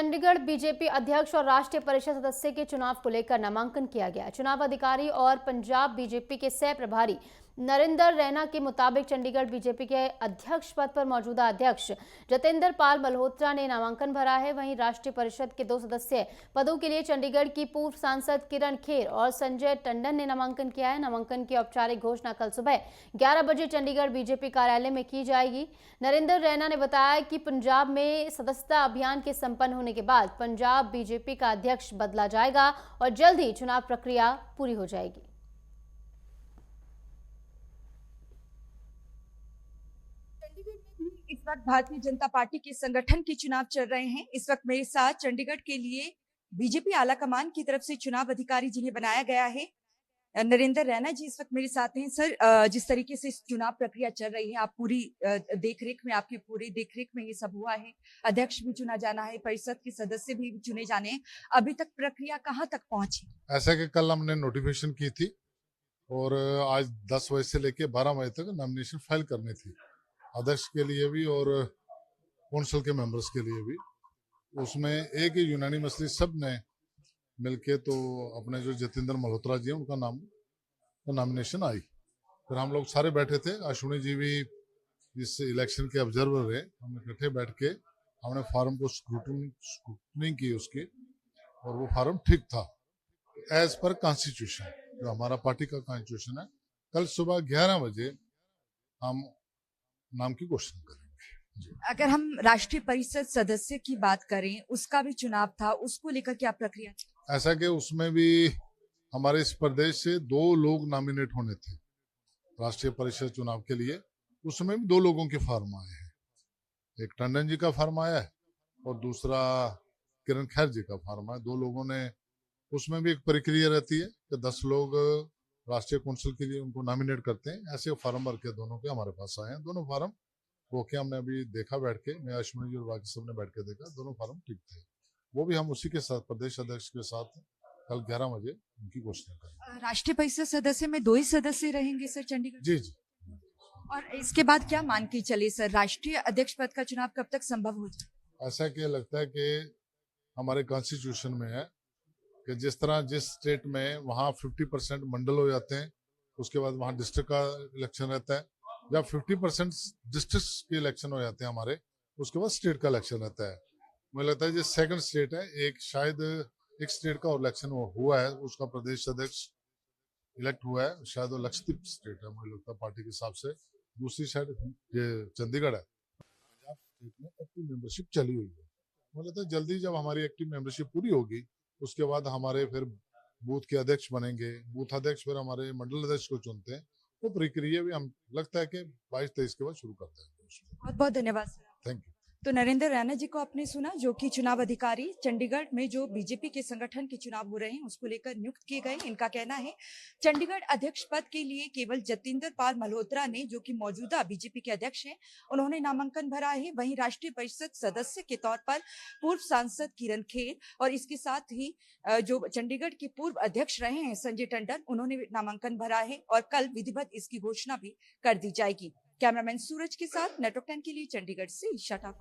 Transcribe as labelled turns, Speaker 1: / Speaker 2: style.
Speaker 1: Chandigarh BJP अध्यक्ष और राष्ट्रीय परिषद सदस्य के चुनाव को लेकर नामांकन किया गया। चुनाव अधिकारी और पंजाब बीजेपी के सह प्रभारी नरेंद्र रैना के मुताबिक चंडीगढ़ बीजेपी के अध्यक्ष पद पर मौजूदा अध्यक्ष जतेंद्र पाल मल्होत्रा ने नामांकन भरा है। वहीं राष्ट्रीय परिषद के 2 सदस्य पदों के लिए चंडीगढ़ की पूर्व सांसद किरण खेर और संजय टंडन ने नामांकन किया है। नामांकन की औपचारिक घोषणा कल सुबह 11 बजे चंडीगढ़ बीजेपी कार्यालय में की जाएगी। नरेंद्र रैना ने बताया कि पंजाब में सदस्यता अभियान के संपन्न होने के बाद पंजाब बीजेपी का अध्यक्ष बदला जाएगा और जल्द ही चुनाव प्रक्रिया पूरी हो जाएगी।
Speaker 2: चंडीगढ़ में भी इस वक्त भारतीय जनता पार्टी के संगठन के चुनाव चल रहे हैं। इस वक्त मेरे साथ चंडीगढ़ के लिए बीजेपी आला कमान की तरफ से चुनाव अधिकारी जिन्हें बनाया गया है, नरेंद्र रैना जी इस वक्त मेरे साथ हैं। सर, जिस तरीके से चुनाव प्रक्रिया चल रही है, आप पूरी देखरेख में, आपकी पूरी देखरेख में ये सब हुआ है, अध्यक्ष भी चुना जाना है, परिषद के सदस्य भी चुने जाने हैं, अभी तक प्रक्रिया कहाँ तक पहुंची?
Speaker 3: ऐसा कि कल हमने नोटिफिकेशन की थी और आज 10 बजे से लेके 12 बजे तक नॉमिनेशन फाइल करनी थी, अध्यक्ष के लिए भी और काउंसिल के मेंबर्स के लिए भी। उसमें एक ही यूनानिमसली सब ने मिलके तो अपने जो जतेंद्र मल्होत्रा जी हैं उनका नाम तो नॉमिनेशन आई। फिर हम लोग सारे बैठे थे, अश्विनी जी भी इस इलेक्शन के ऑब्जर्वर है, हम इकट्ठे बैठ के हमने फार्म को स्क्रूटनी की उसकी, और वो फार्म ठीक था एज पर कॉन्स्टिट्यूशन, जो हमारा पार्टी का कॉन्स्टिट्यूशन है। कल सुबह 11 बजे हम नाम की घोषणा करेंगे।
Speaker 2: अगर हम राष्ट्रीय परिषद सदस्य की बात करें, उसका भी चुनाव था, उसको लेकर क्या प्रक्रिया?
Speaker 3: ऐसा कि उसमें भी हमारे इस प्रदेश से 2 लोग नॉमिनेट होने थे राष्ट्रीय परिषद चुनाव के लिए। उसमें भी 2 लोगों के फार्म आए हैं, एक टंडन जी का फार्म आया है और दूसरा किरण खैर जी का फार्म आया। 2 लोगों ने, उसमें भी एक प्रक्रिया रहती है कि 10 लोग राष्ट्रीय काउंसिल के लिए उनको नॉमिनेट करते हैं। ऐसे फार्म भर के दोनों के हमारे पास आए हैं। दोनों फार्म ओके, हमने अभी देखा बैठ के, मैं अश्विनी जी और बाकी सब ने बैठ के देखा, दोनों फार्म ठीक थे। वो भी हम उसी के साथ प्रदेश अध्यक्ष के साथ कल 11 बजे उनकी घोषणा करेंगे।
Speaker 2: राष्ट्रीय परिषद सदस्य में 2 ही सदस्य रहेंगे सर चंडीगढ़?
Speaker 3: जी जी।
Speaker 2: और इसके बाद क्या मान के चले सर, राष्ट्रीय अध्यक्ष पद का चुनाव कब तक संभव हो जाए?
Speaker 3: ऐसा क्या लगता है कि हमारे कॉन्स्टिट्यूशन में है कि जिस तरह जिस स्टेट में वहाँ 50% मंडल हो जाते हैं, उसके बाद वहाँ डिस्ट्रिक्ट का इलेक्शन रहता है, जब 50% डिस्ट्रिक्ट के इलेक्शन हो जाते हैं हमारे, उसके बाद स्टेट का इलेक्शन रहता है। मुझे लगता है जो सेकंड स्टेट है, एक शायद एक स्टेट का इलेक्शन हुआ है, उसका प्रदेश अध्यक्ष इलेक्ट हुआ है, शायद वो लक्षद्वीप स्टेट है मुझे लगता है पार्टी के हिसाब से। दूसरी साइड ये चंडीगढ़ है। पंजाब स्टेट में एक्टिव मेंबरशिप चली हुई है। मुझे लगता है जल्दी जब हमारी एक्टिव मेंबरशिप पूरी होगी, उसके बाद हमारे फिर बूथ के अध्यक्ष बनेंगे, बूथ अध्यक्ष फिर हमारे मंडल अध्यक्ष को चुनते हैं। वो प्रक्रिया भी हम लगता है कि 22-23 के बाद शुरू कर देंगे।
Speaker 2: बहुत बहुत धन्यवाद सर।
Speaker 3: Thank you.
Speaker 2: तो नरेंद्र रैना जी को आपने सुना, जो कि चुनाव अधिकारी चंडीगढ़ में जो बीजेपी के संगठन के चुनाव हो रहे हैं उसको लेकर नियुक्त किए गए। इनका कहना है चंडीगढ़ अध्यक्ष पद के लिए केवल जतेंद्र पाल मल्होत्रा ने, जो कि मौजूदा बीजेपी के अध्यक्ष हैं, उन्होंने नामांकन भरा है। वहीं राष्ट्रीय परिषद सदस्य के तौर पर पूर्व सांसद किरण खेर और इसके साथ ही जो चंडीगढ़ के पूर्व अध्यक्ष रहे हैं संजय टंडन, उन्होंने नामांकन भरा है और कल विधिवत इसकी घोषणा भी कर दी जाएगी। कैमरामैन सूरज के साथ नेटवर्क 10 के लिए चंडीगढ़ से ईशा ठाकुर।